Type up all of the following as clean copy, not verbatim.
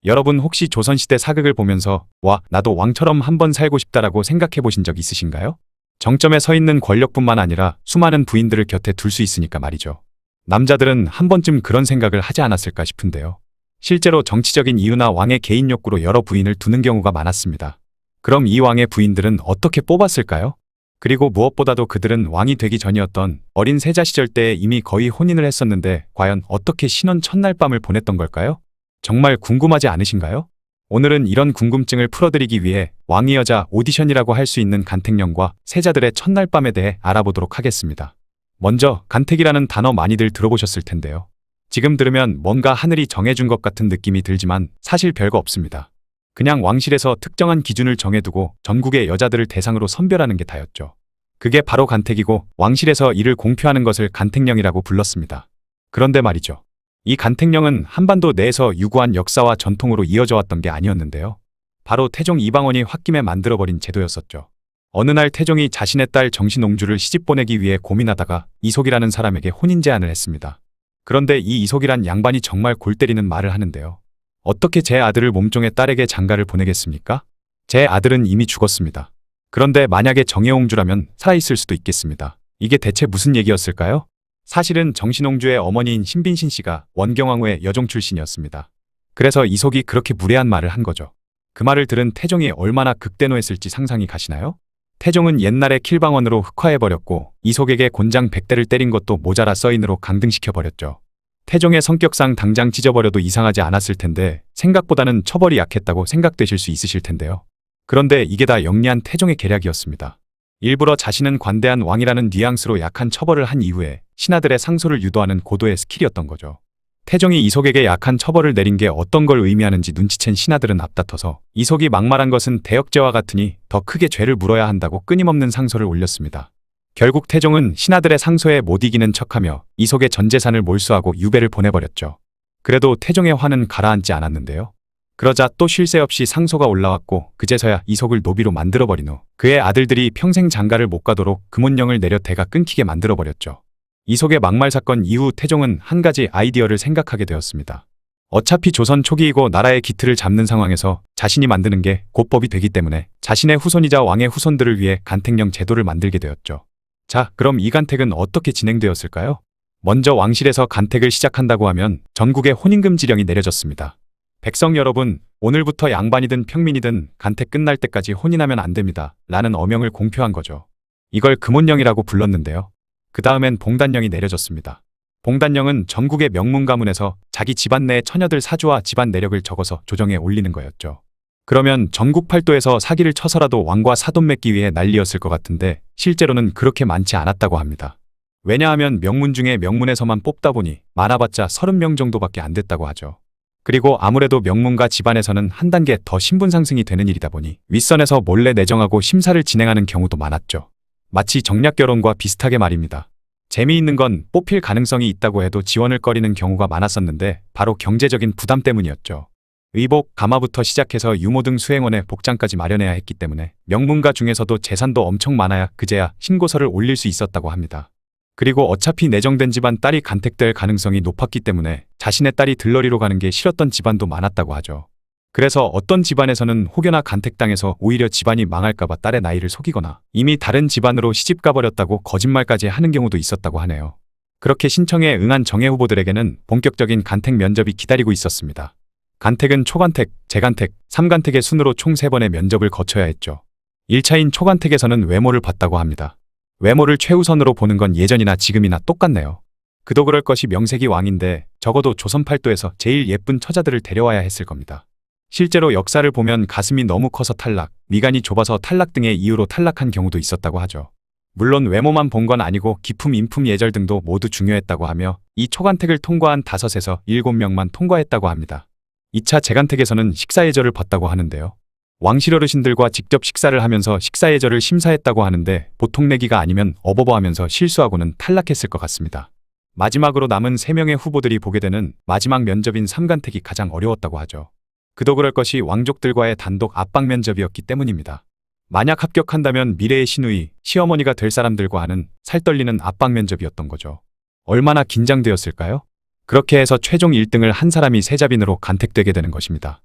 여러분 혹시 조선시대 사극을 보면서 와, 나도 왕처럼 한번 살고 싶다라고 생각해 보신 적 있으신가요? 정점에 서 있는 권력뿐만 아니라 수많은 부인들을 곁에 둘 수 있으니까 말이죠. 남자들은 한 번쯤 그런 생각을 하지 않았을까 싶은데요. 실제로 정치적인 이유나 왕의 개인 욕구로 여러 부인을 두는 경우가 많았습니다. 그럼 이 왕의 부인들은 어떻게 뽑았을까요? 그리고 무엇보다도 그들은 왕이 되기 전이었던 어린 세자 시절 때에 이미 거의 혼인을 했었는데 과연 어떻게 신혼 첫날 밤을 보냈던 걸까요? 정말 궁금하지 않으신가요? 오늘은 이런 궁금증을 풀어드리기 위해 왕의 여자 오디션이라고 할 수 있는 간택령과 세자들의 첫날 밤에 대해 알아보도록 하겠습니다. 먼저 간택이라는 단어 많이들 들어보셨을 텐데요. 지금 들으면 뭔가 하늘이 정해준 것 같은 느낌이 들지만 사실 별거 없습니다. 그냥 왕실에서 특정한 기준을 정해두고 전국의 여자들을 대상으로 선별하는 게 다였죠. 그게 바로 간택이고 왕실에서 이를 공표하는 것을 간택령이라고 불렀습니다. 그런데 말이죠. 이 간택령은 한반도 내에서 유구한 역사와 전통으로 이어져 왔던 게 아니었는데요. 바로 태종 이방원이 홧김에 만들어버린 제도였었죠. 어느 날 태종이 자신의 딸 정신옹주를 시집 보내기 위해 고민하다가 이속이라는 사람에게 혼인 제안을 했습니다. 그런데 이 이속이란 양반이 정말 골 때리는 말을 하는데요. 어떻게 제 아들을 몸종의 딸에게 장가를 보내겠습니까? 제 아들은 이미 죽었습니다. 그런데 만약에 정혜옹주라면 살아있을 수도 있겠습니다. 이게 대체 무슨 얘기였을까요? 사실은 정신옹주의 어머니인 신빈신 씨가 원경왕후의 여종 출신이었습니다. 그래서 이속이 그렇게 무례한 말을 한 거죠. 그 말을 들은 태종이 얼마나 극대노했을지 상상이 가시나요? 태종은 옛날에 킬방언으로 흑화해버렸고 이속에게 곤장 100대를 때린 것도 모자라 서인으로 강등시켜버렸죠. 태종의 성격상 당장 찢어버려도 이상하지 않았을 텐데 생각보다는 처벌이 약했다고 생각되실 수 있으실 텐데요. 그런데 이게 다 영리한 태종의 계략이었습니다. 일부러 자신은 관대한 왕이라는 뉘앙스로 약한 처벌을 한 이후에 신하들의 상소를 유도하는 고도의 스킬이었던 거죠. 태종이 이속에게 약한 처벌을 내린 게 어떤 걸 의미하는지 눈치챈 신하들은 앞다퉈서 이속이 막말한 것은 대역죄와 같으니 더 크게 죄를 물어야 한다고 끊임없는 상소를 올렸습니다. 결국 태종은 신하들의 상소에 못 이기는 척하며 이속의 전 재산을 몰수하고 유배를 보내버렸죠. 그래도 태종의 화는 가라앉지 않았는데요. 그러자 또 쉴 새 없이 상소가 올라왔고 그제서야 이속을 노비로 만들어버린 후 그의 아들들이 평생 장가를 못 가도록 금혼령을 내려 대가 끊기게 만들어버렸죠. 이속의 막말 사건 이후 태종은 한 가지 아이디어를 생각하게 되었습니다. 어차피 조선 초기이고 나라의 기틀을 잡는 상황에서 자신이 만드는 게 곧 법이 되기 때문에 자신의 후손이자 왕의 후손들을 위해 간택령 제도를 만들게 되었죠. 자, 그럼 이 간택은 어떻게 진행되었을까요? 먼저 왕실에서 간택을 시작한다고 하면 전국에 혼인금지령이 내려졌습니다. 백성 여러분, 오늘부터 양반이든 평민이든 간택 끝날 때까지 혼인하면 안 됩니다. 라는 어명을 공표한 거죠. 이걸 금혼령이라고 불렀는데요. 그 다음엔 봉단령이 내려졌습니다. 봉단령은 전국의 명문 가문에서 자기 집안 내의 처녀들 사주와 집안 내력을 적어서 조정에 올리는 거였죠. 그러면 전국 팔도에서 사기를 쳐서라도 왕과 사돈 맺기 위해 난리였을 것 같은데 실제로는 그렇게 많지 않았다고 합니다. 왜냐하면 명문 중에 명문에서만 뽑다 보니 많아봤자 30명 정도밖에 안 됐다고 하죠. 그리고 아무래도 명문가 집안에서는 한 단계 더 신분 상승이 되는 일이다 보니 윗선에서 몰래 내정하고 심사를 진행하는 경우도 많았죠. 마치 정략결혼과 비슷하게 말입니다. 재미있는 건 뽑힐 가능성이 있다고 해도 지원을 꺼리는 경우가 많았었는데 바로 경제적인 부담 때문이었죠. 의복, 가마부터 시작해서 유모 등 수행원의 복장까지 마련해야 했기 때문에 명문가 중에서도 재산도 엄청 많아야 그제야 신고서를 올릴 수 있었다고 합니다. 그리고 어차피 내정된 집안 딸이 간택될 가능성이 높았기 때문에 자신의 딸이 들러리로 가는 게 싫었던 집안도 많았다고 하죠. 그래서 어떤 집안에서는 혹여나 간택당해서 오히려 집안이 망할까봐 딸의 나이를 속이거나 이미 다른 집안으로 시집 가버렸다고 거짓말까지 하는 경우도 있었다고 하네요. 그렇게 신청에 응한 정예 후보들에게는 본격적인 간택 면접이 기다리고 있었습니다. 간택은 초간택, 재간택, 3간택의 순으로 총 3번의 면접을 거쳐야 했죠. 1차인 초간택에서는 외모를 봤다고 합니다. 외모를 최우선으로 보는 건 예전이나 지금이나 똑같네요. 그도 그럴 것이 명색이 왕인데 적어도 조선 팔도에서 제일 예쁜 처자들을 데려와야 했을 겁니다. 실제로 역사를 보면 가슴이 너무 커서 탈락, 미간이 좁아서 탈락 등의 이유로 탈락한 경우도 있었다고 하죠. 물론 외모만 본 건 아니고 기품, 인품, 예절 등도 모두 중요했다고 하며 이 초간택을 통과한 5에서 7명만 통과했다고 합니다. 2차 재간택에서는 식사예절을 봤다고 하는데요. 왕실 어르신들과 직접 식사를 하면서 식사예절을 심사했다고 하는데 보통 내기가 아니면 어버버하면서 실수하고는 탈락했을 것 같습니다. 마지막으로 남은 3명의 후보들이 보게 되는 마지막 면접인 3간택이 가장 어려웠다고 하죠. 그도 그럴 것이 왕족들과의 단독 압박 면접이었기 때문입니다. 만약 합격한다면 미래의 시누이, 시어머니가 될 사람들과 하는 살떨리는 압박 면접이었던 거죠. 얼마나 긴장되었을까요? 그렇게 해서 최종 1등을 한 사람이 세자빈으로 간택되게 되는 것입니다.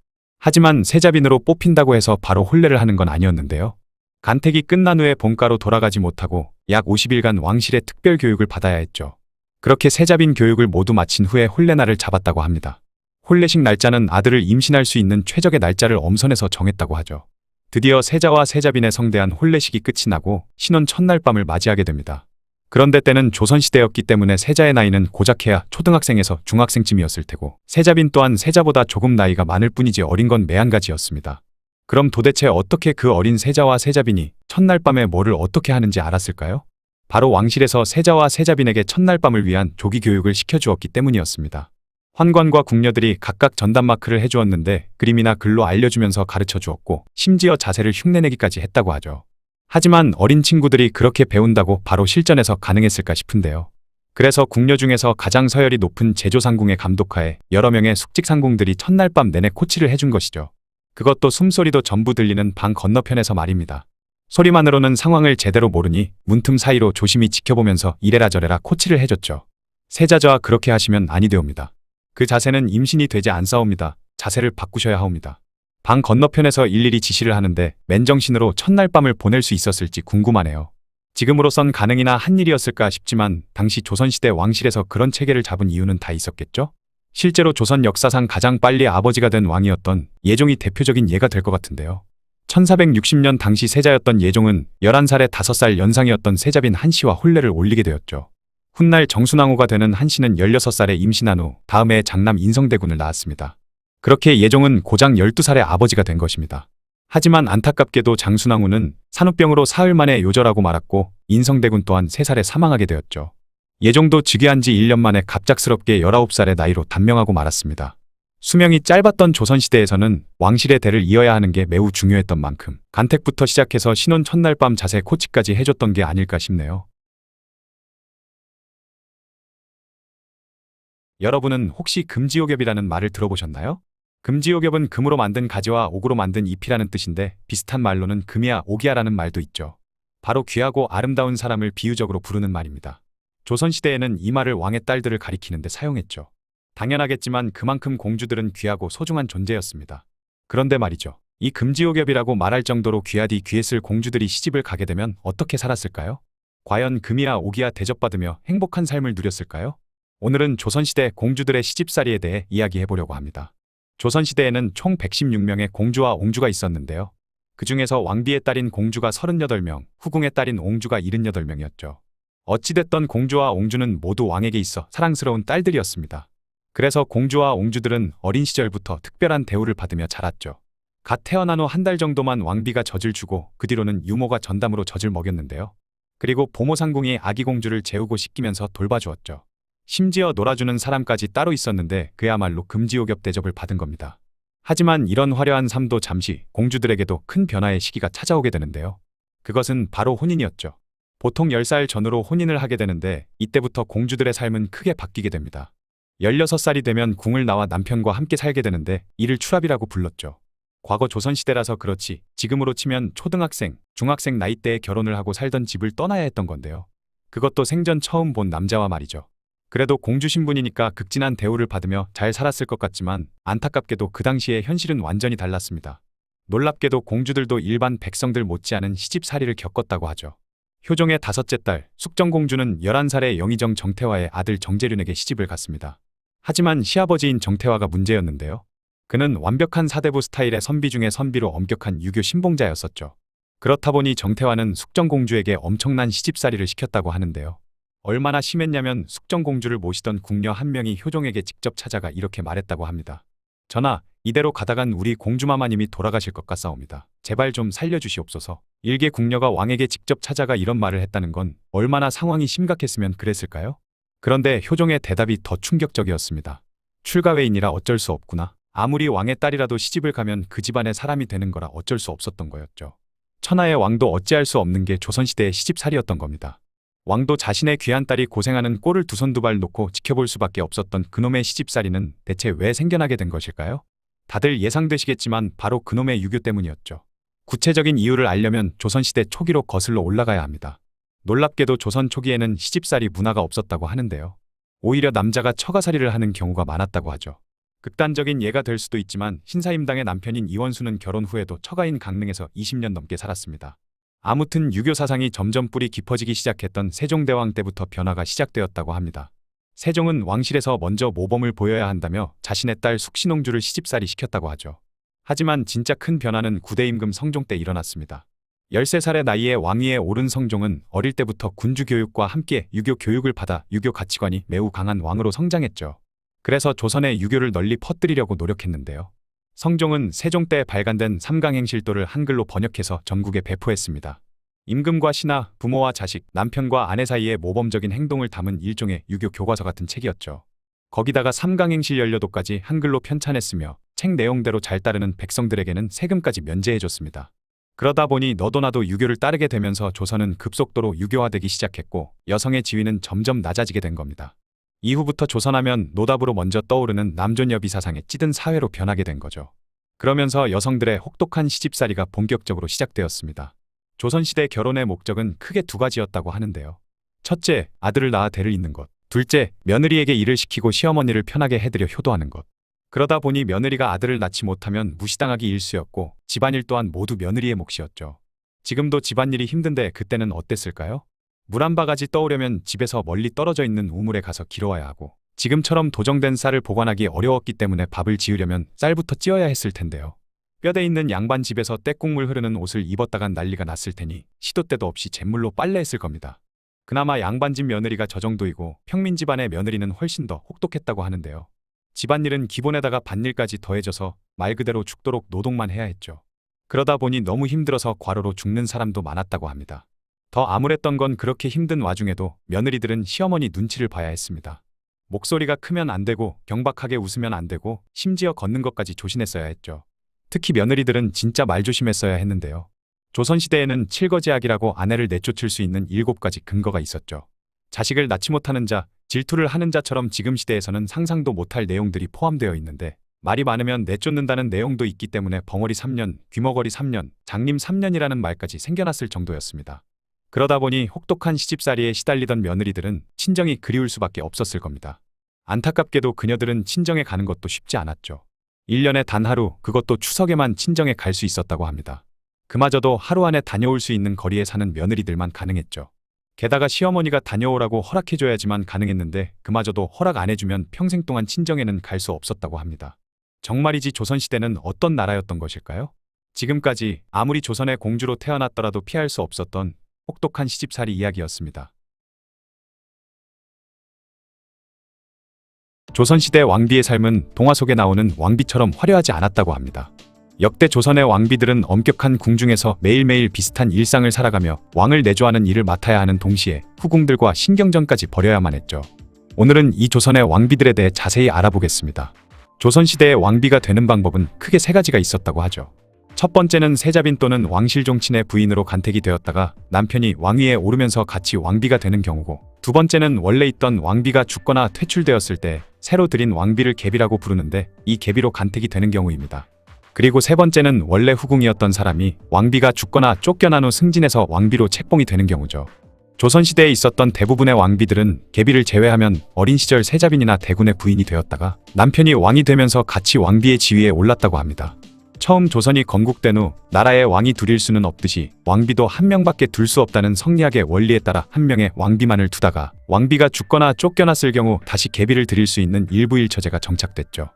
하지만 세자빈으로 뽑힌다고 해서 바로 혼례를 하는 건 아니었는데요. 간택이 끝난 후에 본가로 돌아가지 못하고 약 50일간 왕실의 특별 교육을 받아야 했죠. 그렇게 세자빈 교육을 모두 마친 후에 혼례날을 잡았다고 합니다. 혼례식 날짜는 아들을 임신할 수 있는 최적의 날짜를 엄선해서 정했다고 하죠. 드디어 세자와 세자빈의 성대한 혼례식이 끝이 나고 신혼 첫날 밤을 맞이하게 됩니다. 그런데 때는 조선시대였기 때문에 세자의 나이는 고작해야 초등학생에서 중학생쯤이었을 테고 세자빈 또한 세자보다 조금 나이가 많을 뿐이지 어린 건 매한가지였습니다. 그럼 도대체 어떻게 그 어린 세자와 세자빈이 첫날 밤에 뭐를 어떻게 하는지 알았을까요? 바로 왕실에서 세자와 세자빈에게 첫날 밤을 위한 조기 교육을 시켜주었기 때문이었습니다. 환관과 궁녀들이 각각 전담마크를 해주었는데 그림이나 글로 알려주면서 가르쳐 주었고 심지어 자세를 흉내내기까지 했다고 하죠. 하지만 어린 친구들이 그렇게 배운다고 바로 실전에서 가능했을까 싶은데요. 그래서 궁녀 중에서 가장 서열이 높은 제조상궁의 감독하에 여러 명의 숙직상궁들이 첫날 밤 내내 코치를 해준 것이죠. 그것도 숨소리도 전부 들리는 방 건너편에서 말입니다. 소리만으로는 상황을 제대로 모르니 문틈 사이로 조심히 지켜보면서 이래라 저래라 코치를 해줬죠. 세자저하 그렇게 하시면 아니 되옵니다. 그 자세는 임신이 되지 않사옵니다. 자세를 바꾸셔야 하옵니다. 방 건너편에서 일일이 지시를 하는데 맨정신으로 첫날 밤을 보낼 수 있었을지 궁금하네요. 지금으로선 가능이나 한 일이었을까 싶지만 당시 조선시대 왕실에서 그런 체계를 잡은 이유는 다 있었겠죠? 실제로 조선 역사상 가장 빨리 아버지가 된 왕이었던 예종이 대표적인 예가 될 것 같은데요. 1460년 당시 세자였던 예종은 11살에 5살 연상이었던 세자빈 한씨와 혼례를 올리게 되었죠. 훗날 정순왕후가 되는 한씨는 16살에 임신한 후 다음 해에 장남 인성대군을 낳았습니다. 그렇게 예종은 고작 12살의 아버지가 된 것입니다. 하지만 안타깝게도 장순왕후는 산후병으로 사흘 만에 요절하고 말았고 인성대군 또한 3살에 사망하게 되었죠. 예종도 즉위한 지 1년 만에 갑작스럽게 19살의 나이로 단명하고 말았습니다. 수명이 짧았던 조선시대에서는 왕실의 대를 이어야 하는 게 매우 중요했던 만큼 간택부터 시작해서 신혼 첫날 밤 자세 코치까지 해줬던 게 아닐까 싶네요. 여러분은 혹시 금지옥엽이라는 말을 들어보셨나요? 금지옥엽은 금으로 만든 가지와 옥으로 만든 잎이라는 뜻인데 비슷한 말로는 금이야 옥이야라는 말도 있죠. 바로 귀하고 아름다운 사람을 비유적으로 부르는 말입니다. 조선시대에는 이 말을 왕의 딸들을 가리키는데 사용했죠. 당연하겠지만 그만큼 공주들은 귀하고 소중한 존재였습니다. 그런데 말이죠. 이 금지옥엽이라고 말할 정도로 귀하디 귀했을 공주들이 시집을 가게 되면 어떻게 살았을까요? 과연 금이야 옥이야 대접받으며 행복한 삶을 누렸을까요? 오늘은 조선시대 공주들의 시집살이에 대해 이야기해보려고 합니다. 조선시대에는 총 116명의 공주와 옹주가 있었는데요. 그 중에서 왕비의 딸인 공주가 38명, 후궁의 딸인 옹주가 78명이었죠. 어찌됐던 공주와 옹주는 모두 왕에게 있어 사랑스러운 딸들이었습니다. 그래서 공주와 옹주들은 어린 시절부터 특별한 대우를 받으며 자랐죠. 갓 태어난 후 한 달 정도만 왕비가 젖을 주고 그 뒤로는 유모가 전담으로 젖을 먹였는데요. 그리고 보모상궁이 아기 공주를 재우고 씻기면서 돌봐주었죠. 심지어 놀아주는 사람까지 따로 있었는데 그야말로 금지옥엽 대접을 받은 겁니다. 하지만 이런 화려한 삶도 잠시 공주들에게도 큰 변화의 시기가 찾아오게 되는데요. 그것은 바로 혼인이었죠. 보통 10살 전후로 혼인을 하게 되는데 이때부터 공주들의 삶은 크게 바뀌게 됩니다. 16살이 되면 궁을 나와 남편과 함께 살게 되는데 이를 출합이라고 불렀죠. 과거 조선시대라서 그렇지 지금으로 치면 초등학생, 중학생 나이대에 결혼을 하고 살던 집을 떠나야 했던 건데요. 그것도 생전 처음 본 남자와 말이죠. 그래도 공주 신분이니까 극진한 대우를 받으며 잘 살았을 것 같지만 안타깝게도 그 당시의 현실은 완전히 달랐습니다. 놀랍게도 공주들도 일반 백성들 못지않은 시집살이를 겪었다고 하죠. 효종의 5째 딸 숙정공주는 11살에 영의정 정태화의 아들 정재륜에게 시집을 갔습니다. 하지만 시아버지인 정태화가 문제였는데요. 그는 완벽한 사대부 스타일의 선비 중에 선비로 엄격한 유교 신봉자였었죠. 그렇다 보니 정태화는 숙정공주에게 엄청난 시집살이를 시켰다고 하는데요. 얼마나 심했냐면 숙정공주를 모시던 궁녀 한 명이 효종에게 직접 찾아가 이렇게 말했다고 합니다. 전하, 이대로 가다간 우리 공주마마님이 돌아가실 것 같사옵니다. 제발 좀 살려주시옵소서. 일개 궁녀가 왕에게 직접 찾아가 이런 말을 했다는 건 얼마나 상황이 심각했으면 그랬을까요? 그런데 효종의 대답이 더 충격적이었습니다. 출가외인이라 어쩔 수 없구나. 아무리 왕의 딸이라도 시집을 가면 그 집안의 사람이 되는 거라 어쩔 수 없었던 거였죠. 천하의 왕도 어찌할 수 없는 게 조선시대의 시집살이였던 겁니다. 왕도 자신의 귀한 딸이 고생하는 꼴을 두 손 두 발 놓고 지켜볼 수밖에 없었던 그놈의 시집살이는 대체 왜 생겨나게 된 것일까요? 다들 예상되시겠지만 바로 그놈의 유교 때문이었죠. 구체적인 이유를 알려면 조선시대 초기로 거슬러 올라가야 합니다. 놀랍게도 조선 초기에는 시집살이 문화가 없었다고 하는데요. 오히려 남자가 처가살이를 하는 경우가 많았다고 하죠. 극단적인 예가 될 수도 있지만 신사임당의 남편인 이원수는 결혼 후에도 처가인 강릉에서 20년 넘게 살았습니다. 아무튼 유교 사상이 점점 뿌리 깊어지기 시작했던 세종대왕 때부터 변화가 시작되었다고 합니다. 세종은 왕실에서 먼저 모범을 보여야 한다며 자신의 딸 숙신옹주를 시집살이 시켰다고 하죠. 하지만 진짜 큰 변화는 9대 임금 성종 때 일어났습니다. 13살의 나이에 왕위에 오른 성종은 어릴 때부터 군주 교육과 함께 유교 교육을 받아 유교 가치관이 매우 강한 왕으로 성장했죠. 그래서 조선의 유교를 널리 퍼뜨리려고 노력했는데요. 성종은 세종 때 발간된 삼강행실도를 한글로 번역해서 전국에 배포했습니다. 임금과 신하, 부모와 자식, 남편과 아내 사이의 모범적인 행동을 담은 일종의 유교 교과서 같은 책이었죠. 거기다가 삼강행실 연료도까지 한글로 편찬했으며 책 내용대로 잘 따르는 백성들에게는 세금까지 면제해줬습니다. 그러다 보니 너도 나도 유교를 따르게 되면서 조선은 급속도로 유교화되기 시작했고 여성의 지위는 점점 낮아지게 된 겁니다. 이후부터 조선하면 노답으로 먼저 떠오르는 남존여비 사상에 찌든 사회로 변하게 된 거죠. 그러면서 여성들의 혹독한 시집살이가 본격적으로 시작되었습니다. 조선시대 결혼의 목적은 크게 두 가지였다고 하는데요. 첫째, 아들을 낳아 대를 잇는 것. 둘째, 며느리에게 일을 시키고 시어머니를 편하게 해드려 효도하는 것. 그러다 보니 며느리가 아들을 낳지 못하면 무시당하기 일쑤였고 집안일 또한 모두 며느리의 몫이었죠. 지금도 집안일이 힘든데 그때는 어땠을까요? 물 한 바가지 떠오려면 집에서 멀리 떨어져 있는 우물에 가서 길어와야 하고 지금처럼 도정된 쌀을 보관하기 어려웠기 때문에 밥을 지으려면 쌀부터 찧어야 했을 텐데요. 뼈대 있는 양반 집에서 때국물 흐르는 옷을 입었다간 난리가 났을 테니 시도 때도 없이 잿물로 빨래했을 겁니다. 그나마 양반집 며느리가 저 정도이고 평민 집안의 며느리는 훨씬 더 혹독했다고 하는데요. 집안일은 기본에다가 밭일까지 더해져서 말 그대로 죽도록 노동만 해야 했죠. 그러다 보니 너무 힘들어서 과로로 죽는 사람도 많았다고 합니다. 더 암울했던 건 그렇게 힘든 와중에도 며느리들은 시어머니 눈치를 봐야 했습니다. 목소리가 크면 안 되고 경박하게 웃으면 안 되고 심지어 걷는 것까지 조심했어야 했죠. 특히 며느리들은 진짜 말조심했어야 했는데요. 조선시대에는 칠거지약이라고 아내를 내쫓을 수 있는 7가지 근거가 있었죠. 자식을 낳지 못하는 자, 질투를 하는 자처럼 지금 시대에서는 상상도 못할 내용들이 포함되어 있는데 말이 많으면 내쫓는다는 내용도 있기 때문에 벙어리 3년, 귀머거리 3년, 장님 3년이라는 말까지 생겨났을 정도였습니다. 그러다 보니 혹독한 시집살이에 시달리던 며느리들은 친정이 그리울 수밖에 없었을 겁니다. 안타깝게도 그녀들은 친정에 가는 것도 쉽지 않았죠. 1년에 단 하루, 그것도 추석에만 친정에 갈 수 있었다고 합니다. 그마저도 하루 안에 다녀올 수 있는 거리에 사는 며느리들만 가능했죠. 게다가 시어머니가 다녀오라고 허락해줘야지만 가능했는데 그마저도 허락 안 해주면 평생 동안 친정에는 갈 수 없었다고 합니다. 정말이지 조선시대는 어떤 나라였던 것일까요? 지금까지 아무리 조선의 공주로 태어났더라도 피할 수 없었던 혹독한 시집살이 이야기였습니다. 조선시대 왕비의 삶은 동화 속에 나오는 왕비처럼 화려하지 않았다고 합니다. 역대 조선의 왕비들은 엄격한 궁중에서 매일매일 비슷한 일상을 살아가며 왕을 내조하는 일을 맡아야 하는 동시에 후궁들과 신경전까지 벌여야만 했죠. 오늘은 이 조선의 왕비들에 대해 자세히 알아보겠습니다. 조선시대의 왕비가 되는 방법은 크게 3가지가 있었다고 하죠. 첫 번째는 세자빈 또는 왕실종친의 부인으로 간택이 되었다가 남편이 왕위에 오르면서 같이 왕비가 되는 경우고, 두 번째는 원래 있던 왕비가 죽거나 퇴출되었을 때 새로 들인 왕비를 계비라고 부르는데 이 계비로 간택이 되는 경우입니다. 그리고 세 번째는 원래 후궁이었던 사람이 왕비가 죽거나 쫓겨난 후 승진해서 왕비로 책봉이 되는 경우죠. 조선시대에 있었던 대부분의 왕비들은 계비를 제외하면 어린 시절 세자빈이나 대군의 부인이 되었다가 남편이 왕이 되면서 같이 왕비의 지위에 올랐다고 합니다. 처음 조선이 건국된 후 나라에 왕이 둘일 수는 없듯이 왕비도 한 명밖에 둘 수 없다는 성리학의 원리에 따라 한 명의 왕비만을 두다가 왕비가 죽거나 쫓겨났을 경우 다시 계비를 드릴 수 있는 일부일처제가 정착됐죠.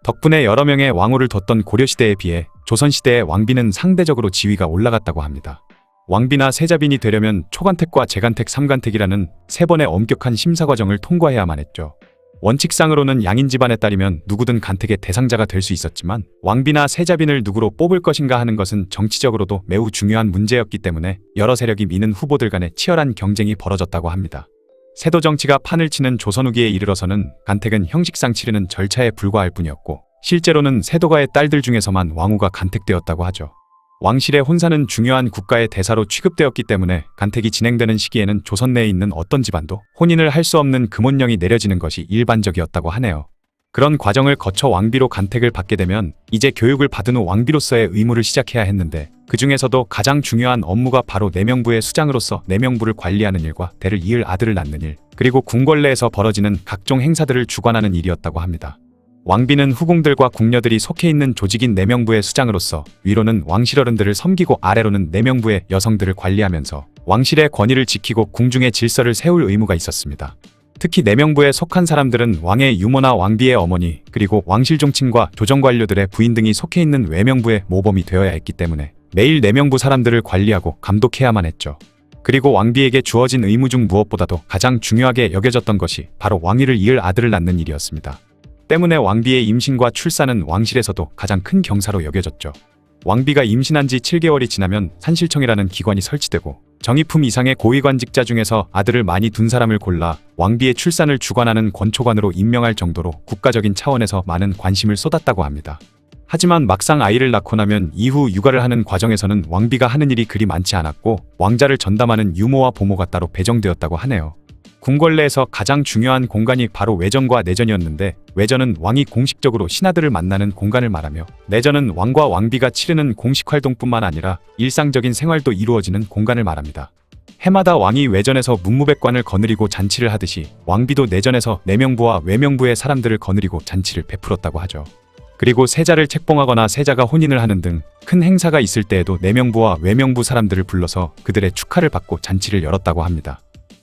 덕분에 여러 명의 왕후를 뒀던 고려시대에 비해 조선시대의 왕비는 상대적으로 지위가 올라갔다고 합니다. 왕비나 세자빈이 되려면 초간택과 재간택, 삼간택이라는 3번의 엄격한 심사 과정을 통과해야만 했죠. 원칙상으로는 양인 집안의 딸이면 누구든 간택의 대상자가 될 수 있었지만 왕비나 세자빈을 누구로 뽑을 것인가 하는 것은 정치적으로도 매우 중요한 문제였기 때문에 여러 세력이 미는 후보들 간의 치열한 경쟁이 벌어졌다고 합니다. 세도 정치가 판을 치는 조선 후기에 이르러서는 간택은 형식상 치르는 절차에 불과할 뿐이었고 실제로는 세도가의 딸들 중에서만 왕후가 간택되었다고 하죠. 왕실의 혼사는 중요한 국가의 대사로 취급되었기 때문에 간택이 진행되는 시기에는 조선 내에 있는 어떤 집안도 혼인을 할 수 없는 금혼령이 내려지는 것이 일반적이었다고 하네요. 그런 과정을 거쳐 왕비로 간택을 받게 되면 이제 교육을 받은 후 왕비로서의 의무를 시작해야 했는데 그 중에서도 가장 중요한 업무가 바로 내명부의 수장으로서 내명부를 관리하는 일과 대를 이을 아들을 낳는 일, 그리고 궁궐내에서 벌어지는 각종 행사들을 주관하는 일이었다고 합니다. 왕비는 후궁들과 궁녀들이 속해 있는 조직인 내명부의 수장으로서 위로는 왕실 어른들을 섬기고 아래로는 내명부의 여성들을 관리하면서 왕실의 권위를 지키고 궁중의 질서를 세울 의무가 있었습니다. 특히 내명부에 속한 사람들은 왕의 유모나 왕비의 어머니, 그리고 왕실 종친과 조정관료들의 부인 등이 속해 있는 외명부의 모범이 되어야 했기 때문에 매일 내명부 사람들을 관리하고 감독해야만 했죠. 그리고 왕비에게 주어진 의무 중 무엇보다도 가장 중요하게 여겨졌던 것이 바로 왕위를 이을 아들을 낳는 일이었습니다. 때문에 왕비의 임신과 출산은 왕실에서도 가장 큰 경사로 여겨졌죠. 왕비가 임신한 지 7개월이 지나면 산실청이라는 기관이 설치되고 정의품 이상의 고위관직자 중에서 아들을 많이 둔 사람을 골라 왕비의 출산을 주관하는 권초관으로 임명할 정도로 국가적인 차원에서 많은 관심을 쏟았다고 합니다. 하지만 막상 아이를 낳고 나면 이후 육아를 하는 과정에서는 왕비가 하는 일이 그리 많지 않았고 왕자를 전담하는 유모와 보모가 따로 배정되었다고 하네요. 궁궐내에서 가장 중요한 공간이 바로 외전과 내전이었는데, 외전은 왕이 공식적으로 신하들을 만나는 공간을 말하며 내전은 왕과 왕비가 치르는 공식 활동뿐만 아니라 일상적인 생활도 이루어지는 공간을 말합니다. 해마다 왕이 외전에서 문무백관을 거느리고 잔치를 하듯이 왕비도 내전에서 내명부와 외명부의 사람들을 거느리고 잔치를 베풀었다고 하죠. 그리고 세자를 책봉하거나 세자가 혼인을 하는 등 큰 행사가 있을 때에도 내명부와 외명부 사람들을 불러서 그들의 축하를 받고 잔치를 열었다고 합니다.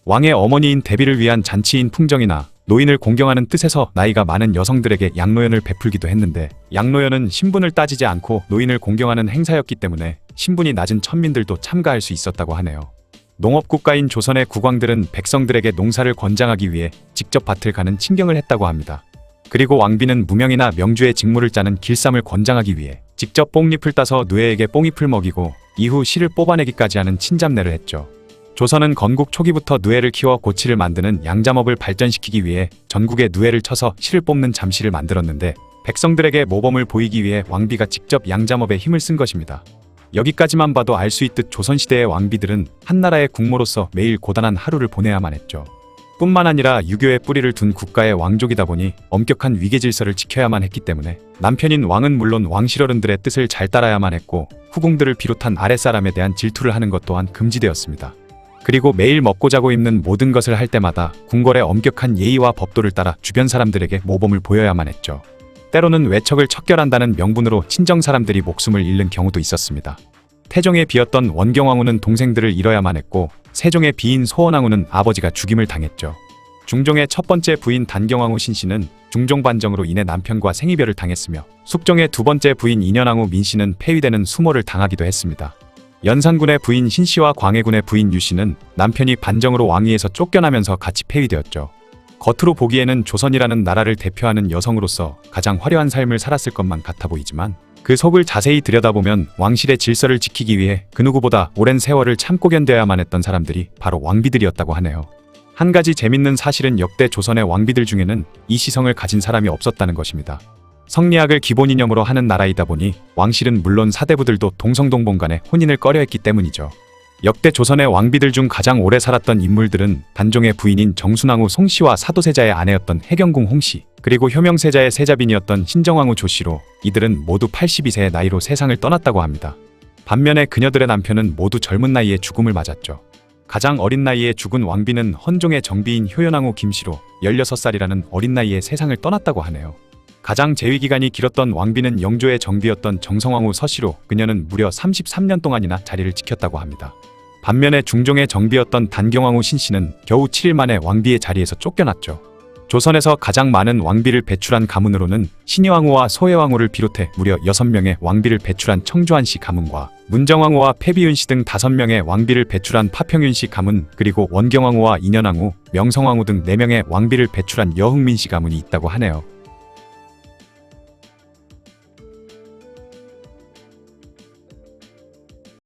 왕의 어머니인 대비를 위한 잔치인 풍정이나 노인을 공경하는 뜻에서 나이가 많은 여성들에게 양로연을 베풀기도 했는데, 양로연은 신분을 따지지 않고 노인을 공경하는 행사였기 때문에 신분이 낮은 천민들도 참가할 수 있었다고 하네요. 농업국가인 조선의 국왕들은 백성들에게 농사를 권장하기 위해 직접 밭을 가는 친경을 했다고 합니다. 그리고 왕비는 무명이나 명주의 직무를 짜는 길쌈을 권장하기 위해 직접 뽕잎을 따서 누에에게 뽕잎을 먹이고 이후 실을 뽑아내기까지 하는 친잡내를 했죠. 조선은 건국 초기부터 누에를 키워 고치를 만드는 양잠업을 발전시키기 위해 전국에 누에를 쳐서 실을 뽑는 잠실을 만들었는데, 백성들에게 모범을 보이기 위해 왕비가 직접 양잠업에 힘을 쓴 것입니다. 여기까지만 봐도 알 수 있듯 조선시대의 왕비들은 한나라의 국모로서 매일 고단한 하루를 보내야만 했죠. 뿐만 아니라 유교의 뿌리를 둔 국가의 왕족이다 보니 엄격한 위계 질서를 지켜야만 했기 때문에 남편인 왕은 물론 왕실 어른들의 뜻을 잘 따라야만 했고, 후궁들을 비롯한 아랫사람에 대한 질투를 하는 것 또한 금지되었습니다. 그리고 매일 먹고 자고 입는 모든 것을 할 때마다 궁궐의 엄격한 예의와 법도를 따라 주변 사람들에게 모범을 보여야만 했죠. 때로는 외척을 척결한다는 명분으로 친정 사람들이 목숨을 잃는 경우도 있었습니다. 태종의 비였던 원경왕후는 동생들을 잃어야만 했고, 세종의 비인 소원왕후는 아버지가 죽임을 당했죠. 중종의 첫 번째 부인 단경왕후 신씨는 중종 반정으로 인해 남편과 생이별을 당했으며, 숙종의 두 번째 부인 인현왕후 민씨는 폐위되는 수모를 당하기도 했습니다. 연산군의 부인 신씨와 광해군의 부인 유씨는 남편이 반정으로 왕위에서 쫓겨나면서 같이 폐위되었죠. 겉으로 보기에는 조선이라는 나라를 대표하는 여성으로서 가장 화려한 삶을 살았을 것만 같아 보이지만, 그 속을 자세히 들여다보면 왕실의 질서를 지키기 위해 그 누구보다 오랜 세월을 참고 견뎌야만 했던 사람들이 바로 왕비들이었다고 하네요. 한 가지 재밌는 사실은 역대 조선의 왕비들 중에는 이 시성을 가진 사람이 없었다는 것입니다. 성리학을 기본 이념으로 하는 나라이다 보니 왕실은 물론 사대부들도 동성동본 간에 혼인을 꺼려했기 때문이죠. 역대 조선의 왕비들 중 가장 오래 살았던 인물들은 단종의 부인인 정순왕후 송씨와 사도세자의 아내였던 해경궁 홍씨, 그리고 효명세자의 세자빈이었던 신정왕후 조씨로, 이들은 모두 82세의 나이로 세상을 떠났다고 합니다. 반면에 그녀들의 남편은 모두 젊은 나이에 죽음을 맞았죠. 가장 어린 나이에 죽은 왕비는 헌종의 정비인 효연왕후 김씨로 16살이라는 어린 나이에 세상을 떠났다고 하네요. 가장 재위기간이 길었던 왕비는 영조의 정비였던 정성왕후 서씨로, 그녀는 무려 33년 동안이나 자리를 지켰다고 합니다. 반면에 중종의 정비였던 단경왕후 신씨는 겨우 7일 만에 왕비의 자리에서 쫓겨났죠. 조선에서 가장 많은 왕비를 배출한 가문으로는 신의왕후와 소혜왕후를 비롯해 무려 6명의 왕비를 배출한 청주한씨 가문과 문정왕후와 패비윤씨 등 5명의 왕비를 배출한 파평윤씨 가문, 그리고 원경왕후와 인현왕후, 명성왕후 등 4명의 왕비를 배출한 여흥민씨 가문이 있다고 하네요.